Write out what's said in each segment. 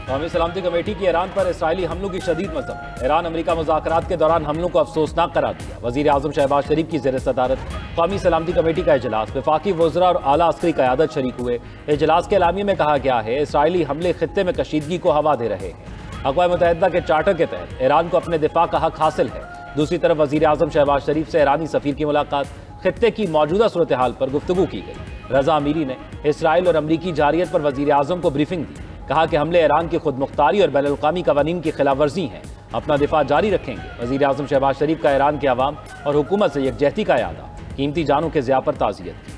कौमी सलामती कमेटी की ईरान पर इसराइली हमलों की शदीद मजम्मत। ईरान अमेरिका मुज़ाकरात के दौरान हमलों को अफसोसनाक करार दिया। वज़ीर आज़म शहबाज शरीफ की ज़ेर सदारत कौमी सलामती कमेटी का इजलास, वफाकी वज़रा और आला अस्करी क़यादत शरीक हुए। इजलास के एलामिये में कहा गया है इसराइली हमले खित्ते में कशीदगी को हवा दे रहे हैं। अक़वाम मुत्तहिदा के चार्टर के तहत ईरान को अपने दिफा का हक हासिल है। दूसरी तरफ वज़ीर आज़म शहबाज शरीफ से ईरानी सफ़ीर की मुलाकात, खित्ते की मौजूदा सूरत हाल पर गुफ्तगू की गई। रज़ा अमीरी ने इसराइल और अमरीकी जारियत पर वज़ीर आज़म को ब्रीफिंग दी। कहा कि हमले ईरान की खुद मुख्तारी और बैनुल-अक़वामी क़वानीन की खिलाफ वर्जी हैं, अपना दिफा जारी रखेंगे। वज़ीर आज़म शहबाज शरीफ का ईरान के अवाम और हुकूमत से यकजहती का यादा, कीमती जानों के ज़िया पर ताज़ियत की।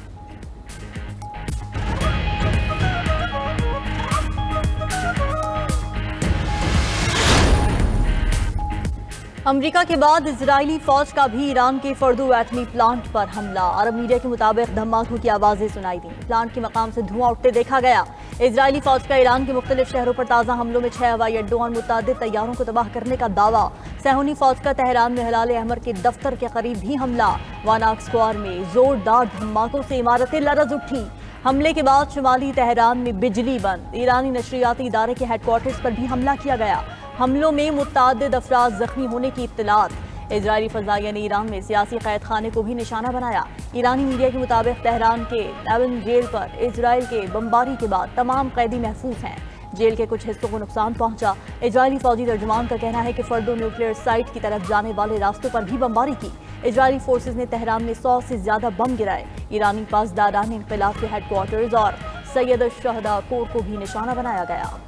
अमेरिका के बाद इजरायली फौज का भी ईरान के फर्दो एटमी प्लांट पर हमला। अरब मीडिया के मुताबिक धमाकों की आवाजें सुनाई दी। प्लांट के मकाम से धुआं उठते देखा गया। इजरायली फौज का ईरान के मुख्तलिफ शहरों पर ताज़ा हमलों में 6 हवाई अड्डों और मुतअद्दिद तैयारों को तबाह करने का दावा। सहूनी फौज का तेहरान में हिलाल अहमर के दफ्तर के करीब भी हमला। वानाक स्क्वार में जोरदार धमाकों से इमारतें लरज उठी। हमले के बाद शुमाली तेहरान में बिजली बंद। ईरानी नशरियाती इदारे के हेडक्वार्टर्स पर भी हमला किया गया। हमलों में मुतअद्दिद अफराद जख्मी होने की इत्तलात। इजरायली फज़ाइया ने ईरान में सियासी कैद खाने को भी निशाना बनाया। ईरानी मीडिया के मुताबिक तेहरान के एवन जेल पर इजराइल के बमबारी के बाद तमाम कैदी महफूज हैं। जेल के कुछ हिस्सों को नुकसान पहुंचा। इजरायली फौजी तर्जुमान का कहना है कि फर्दो न्यूक्लियर साइट की तरफ जाने वाले रास्तों पर भी बमबारी की। इजरायली फोर्सेज ने तेहरान में 100 से ज्यादा बम गिराए। ईरानी पासदारान इनक़िलाब के हेडक्वार्टर्स और सैयद शहदा कोर को भी निशाना बनाया गया।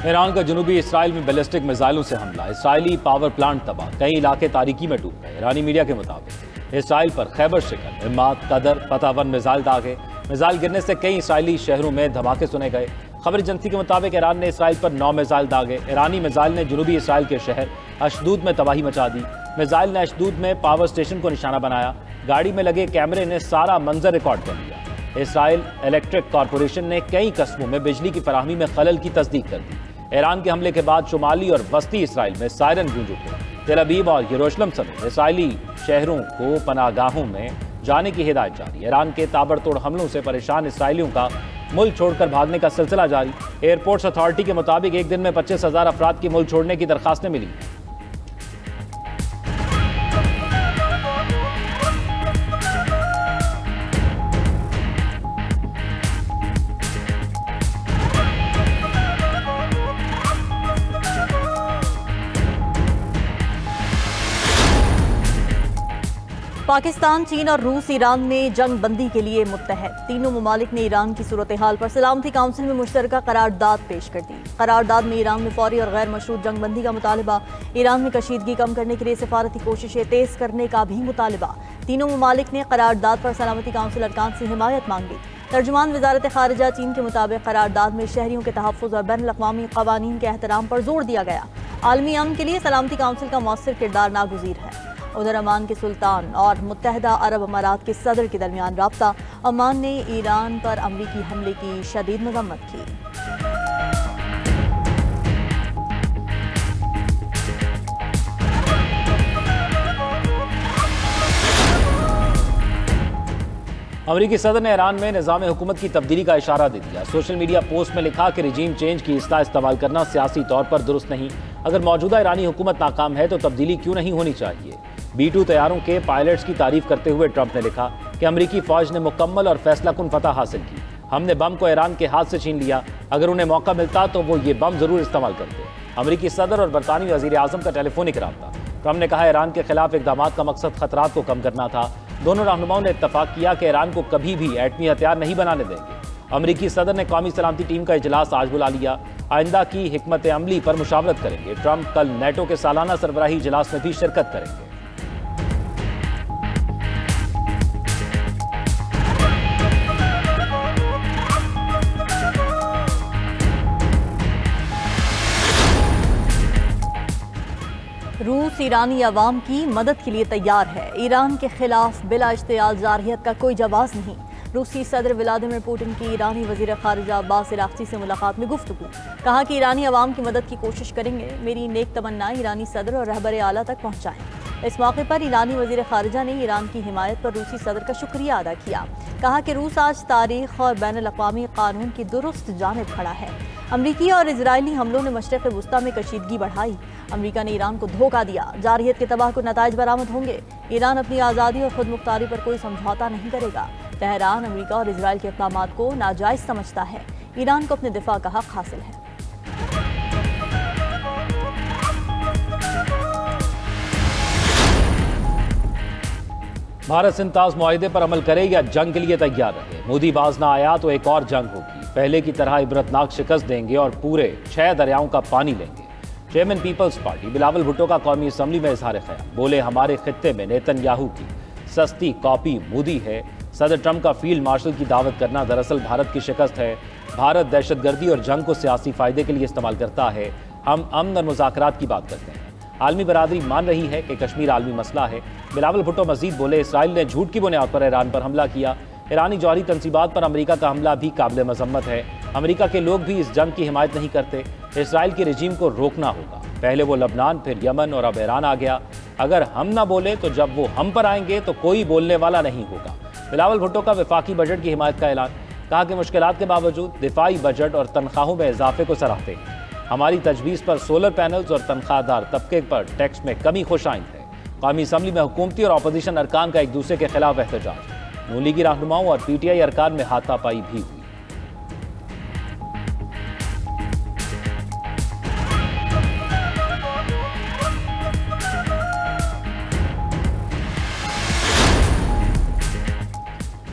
ईरान का जनूबी इसराइल में बैलिस्टिक मिसाइलों से हमला। इसराइली पावर प्लांट तबाह, कई इलाके तारीकी में डूब गए। ईरानी मीडिया के मुताबिक इसराइल पर खैबर शिकन, इम्मात, कदर, फतह-1 मिसाइल दागे। मिसाइल गिरने से कई इसराइली शहरों में धमाके सुने गए। खबर एजेंसी के मुताबिक ईरान ने इसराइल पर 9 मिसाइल दागे। ईरानी मिसाइल ने जनूबी इसराइल के शहर अशदूद में तबाही मचा दी। मिसाइल ने अशदूद में पावर स्टेशन को निशाना बनाया। गाड़ी में लगे कैमरे ने सारा मंजर रिकॉर्ड कर लिया। इसराइल इलेक्ट्रिक कॉरपोरेशन ने कई कस्बों में बिजली की फराहमी में खलल की तस्दीक कर दी। ईरान के हमले के बाद शुमाली और वस्ती इसराइल में सायरन गूंज उठे। तेल अवीव और यरूशलेम समेत इसराइली शहरों को पनाहगाहों में जाने की हिदायत जारी। ईरान के ताबड़तोड़ हमलों से परेशान इसराइलियों का मुल्क छोड़कर भागने का सिलसिला जारी। एयरपोर्ट्स अथॉरिटी के मुताबिक एक दिन में 25,000 अफराद की मुल्क छोड़ने की दरखास्तें मिली। पाकिस्तान, चीन और रूस ईरान में जंग बंदी के लिए मुत्तहद। तीनों ममालिक ने ईरान की सूरत हाल पर सलामती काउंसिल में मुश्तरका करारदाद पेश कर दी। करारदाद में ईरान में फौरी और गैर मशरूत जंग बंदी का मुतालबा, ईरान में कशीदगी कम करने के लिए सफारती कोशिशें तेज करने का भी मुतालबा। तीनों ममालिक ने करारदाद पर सलामती काउंसिल अरकान से हिमायत मांगी। तर्जुमान वजारत खारिजा चीन के मुताबिक करारदाद में शहरियों के तहफ़्फ़ुज़ और बैनुल-अक़वामी क़वानीन के एहतराम पर जोर दिया गया। आलमी अमन के लिए सलामती काउंसिल का मौसर किरदार नागुज़ीर है। उधर अमान के सुल्तान और मुत्तहदा अरब अमारात के सदर के दरमियान राब्ता। अमान ने ईरान पर अमरीकी हमले की शदीद मज़म्मत की। अमरीकी सदर ने ईरान में निज़ाम हुकूमत की तब्दीली का इशारा दे दिया। सोशल मीडिया पोस्ट में लिखा कि रिजीम चेंज की इस्लाह इस्तेमाल करना सियासी तौर पर दुरुस्त नहीं। अगर मौजूदा ईरानी हुकूमत नाकाम है तो तब्दीली क्यों नहीं होनी चाहिए। B-2 तैयारों के पायलट्स की तारीफ करते हुए ट्रंप ने लिखा कि अमरीकी फौज ने मुकम्मल और फैसलाकुन फतह हासिल की। हमने बम को ईरान के हाथ से छीन लिया। अगर उन्हें मौका मिलता तो वो ये बम जरूर इस्तेमाल करते। अमरीकी सदर और बरतानवी वज़ीर आज़म का टेलीफोनिक राब्ता। ट्रंप ने कहा ईरान के खिलाफ इक़दामात का मकसद खतरात को कम करना था। दोनों रहनुमाओं ने इत्तफाक किया कि ईरान को कभी भी एटमी हथियार नहीं बनाने देंगे। अमरीकी सदर ने कौमी सलामती टीम का इजलास आज बुला लिया। आइंदा की हिकमत अमली पर मुशावरत करेंगे। ट्रंप कल नेटो के सालाना सरबराही इजलास में भी शिरकत करेंगे। रूस ईरानी अवाम की मदद के लिए तैयार है। ईरान के खिलाफ बिला इश्तियाल जारहियत का कोई जवाब नहीं। रूसी सदर व्लादिमीर पुतिन की ईरानी वजीर खारिजा अब्बास अराग़ची से मुलाकात में गुफ्तगू। कहा कि ईरानी अवाम की मदद की कोशिश करेंगे, मेरी नेक तमन्नाएं ईरानी सदर और रहबर आला तक पहुँचाएँ। इस मौके पर ईरानी वजीर खारिजा ने ईरान की हिमायत पर रूसी सदर का शुक्रिया अदा किया। कहा कि रूस आज तारीख और बैनुल अक़वामी कानून की दुरुस्त जानिब खड़ा है। अमरीकी और इजरायली हमलों ने मशरिक़ वुस्ता में कशीदगी बढ़ाई। अमरीका ने ईरान को धोखा दिया। जारहियत के तबाहकुन नताइज बरामद होंगे। ईरान अपनी आज़ादी और खुद मुख्तारी पर कोई समझौता नहीं करेगा। तेहरान अमरीका और इजराइल के इक़दामात को नाजायज़ समझता है। ईरान को अपने दिफा का हक हासिल है। भारत सिंध मुआहिदे पर अमल करे या जंग के लिए तैयार रहे। मोदी बाज ना आया तो एक और जंग होगी। पहले की तरह इबरतनाक शिकस्त देंगे और पूरे 6 दरियाओं का पानी लेंगे। Chairman Peoples Party Bilawal Bhutto का कौमी असम्बली में इजहार ख्याल। बोले, हमारे खित्ते में नेतन्याहू की सस्ती कॉपी मोदी है। सदर ट्रंप का फील्ड मार्शल की दावत करना दरअसल भारत की शिकस्त है। भारत दहशतगर्दी और जंग को सियासी फायदे के लिए इस्तेमाल करता है। हम अमन और मुज़ाकरात की बात करते हैं। आलमी बरादरी मान रही है कि कश्मीर आलमी मसला है। बिलावल भुट्टो मजीद बोले, इसराइल ने झूठ की बुनियाद पर ईरान पर हमला किया। ईरानी जौहरी तनसीबात पर अमेरिका का हमला भी काबिल मजम्मत है। अमेरिका के लोग भी इस जंग की हिमायत नहीं करते। इसराइल के रजीम को रोकना होगा। पहले वो लबनान, फिर यमन और अब ईरान आ गया। अगर हम ना बोले तो जब वो हम पर आएंगे तो कोई बोलने वाला नहीं होगा। बिलावल भुट्टो का वफाकी बजट की हिमायत का ऐलान। कहा कि मुश्किलात के बावजूद दिफाई बजट और तनख्वाहों में इजाफे को सराहते हैं। हमारी तजवीज़ पर सोलर पैनल्स और तनख्वाहदार तबके पर टैक्स में कमी खुशाइंद है। कौमी असम्बली में हुकूमती और अपोजिशन अरकान का एक दूसरे के खिलाफ एहतजाज। नून लीगी रहनुमाओं और PTI अरकान में हाथापाई भी हुई।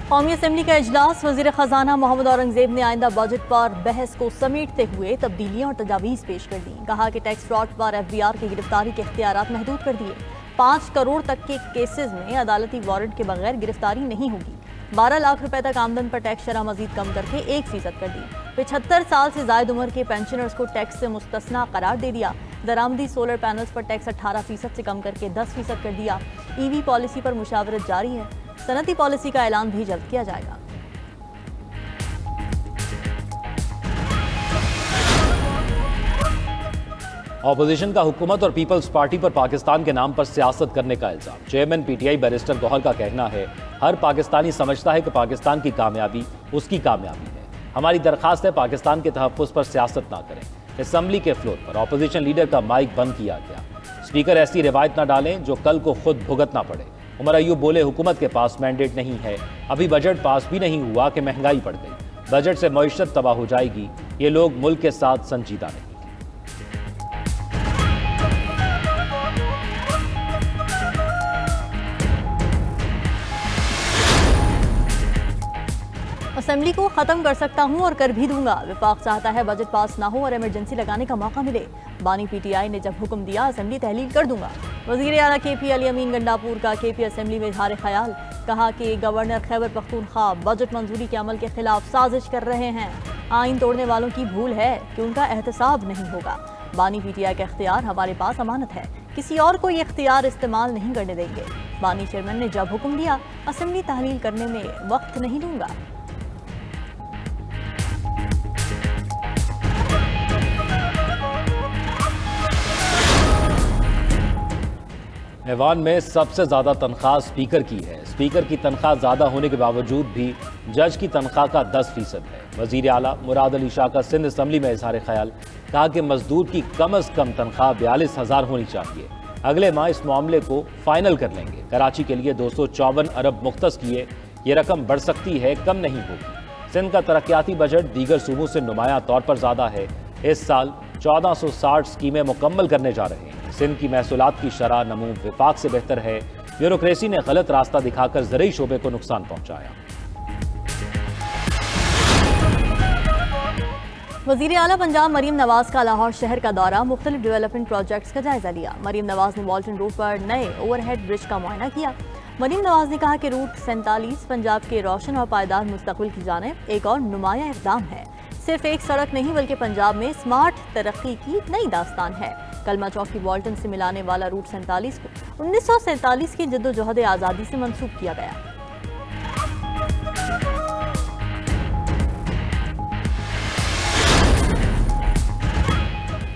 कौमी असम्बली का इजलास। वज़ीर ख़जाना मोहम्मद औरंगज़ेब ने आइंदा बजट पर बहस को समेटते हुए तब्दीलियाँ और तजावीज़ पेश कर दी। कहा कि टैक्स फ्रॉड पर FBR की गिरफ्तारी के इख्तियारात महदूद कर दिए। 5 करोड़ तक के केसेस में अदालती वारंट के बगैर गिरफ्तारी नहीं होगी। 12 लाख रुपए तक आमदन पर टैक्स शरह मजीद कम करके 1% कर दी। 75 साल से जायद उम्र के पेंशनर्स को टैक्स से मुस्तस्ना करार दे दिया। दरामदी सोलर पैनल्स पर टैक्स 18% से कम करके 10% कर दिया। EV पॉलिसी पर मुशावरत जारी है। सनती पॉलिसी का ऐलान भी जल्द किया जाएगा। ऑपोजिशन का हुकूमत और पीपल्स पार्टी पर पाकिस्तान के नाम पर सियासत करने का इल्जाम। चेयरमैन PTI बैरिस्टर गौहर का कहना है, हर पाकिस्तानी समझता है कि पाकिस्तान की कामयाबी उसकी कामयाबी है। हमारी दरखास्त है पाकिस्तान के तहफ़्फ़ुज़ पर सियासत ना करें। असम्बली के फ्लोर पर ऑपोजिशन लीडर का माइक बंद किया गया। स्पीकर ऐसी रिवायत ना डालें जो कल को खुद भुगतना पड़े। उमर अयूब बोले, हुकूमत के पास मैंडेट नहीं है। अभी बजट पास भी नहीं हुआ कि महंगाई बढ़ गई। बजट से मईशत तबाह हो जाएगी। ये लोग मुल्क के साथ संजीदा नहीं। असेंबली को खत्म कर सकता हूं और कर भी दूंगा। विफाक चाहता है बजट पास ना हो और इमरजेंसी लगाने का मौका मिले। बानी PTI ने जब हुक्म दिया असेंबली तहलील कर दूंगा। वजीर आला KP अली अमीन गंडापुर का KP असेंबली में इजहार ख्याल। कहा कि गवर्नर खैबर पख्तूनख्वा बजट मंजूरी के अमल के खिलाफ साजिश कर रहे हैं। आइन तोड़ने वालों की भूल है कि उनका एहतसाब नहीं होगा। बानी PTI का इख्तियार हमारे पास अमानत है, किसी और को ये इख्तियार इस्तेमाल नहीं करने देंगे। बानी चेयरमैन ने जब हुक्म दिया असेंबली तहलील करने में वक्त नहीं लूंगा। ऐवान में सबसे ज़्यादा तनख्वाह स्पीकर की है। स्पीकर की तनख्वाह ज़्यादा होने के बावजूद भी जज की तनख्वाह का 10% है। वज़ीर आला मुराद अली शाह का सिंध असम्बली में इजहार ख्याल। कहा कि मजदूर की कम अज़ कम तनख्वाह 42,000 होनी चाहिए। अगले माह इस मामले को फाइनल कर लेंगे। कराची के लिए 254 अरब मुख्तस किए। ये रकम बढ़ सकती है, कम नहीं होगी। सिंध का तरक्याती बजट दीगर सूबों से नुमायां तौर पर ज़्यादा है। इस साल 1460 स्कीमें मुकम्मल करने जा रहे हैं। सिंध की महसूलात की शरह नमू विफाक से बेहतर है। ब्यूरोक्रेसी ने गलत रास्ता दिखाकर ज़रूरी शोबे को नुकसान पहुंचाया। वज़ीर आला पंजाब मरीम नवाज का लाहौर शहर का दौरा। मुख्तलिफ डेवलपमेंट प्रोजेक्ट्स का जायजा लिया। मरीम नवाज ने वॉल्टन रोड पर नए ओवरहेड ब्रिज का मुआयना किया। मरीम नवाज ने कहा कि रूट 47 पंजाब के रोशन और पायदार मुस्तकबिल की जानिब एक और नुमाया इक़दाम है। सिर्फ एक सड़क नहीं बल्कि पंजाब में स्मार्ट तरक्की की नई दास्तान है। कलमा चौक की वॉल्टन से मिलाने वाला रूट 47 को 1947 की जद्दोजहद आज़ादी से मंसूब किया गया।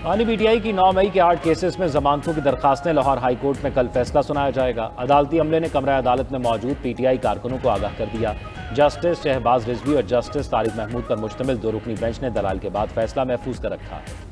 हानी पीटीआई की 9 मई के 8 केसेस में जमानतों की दरखास्तें लाहौर हाई कोर्ट में कल फैसला सुनाया जाएगा। अदालती अमले ने कमरा अदालत में मौजूद पीटीआई कारकुनों को आगाह कर दिया। जस्टिस शहबाज रिजवी और जस्टिस तारिक महमूद पर मुश्तमिल 2 रुकनी बेंच ने दलाल के बाद फैसला महफूज कर रखा है।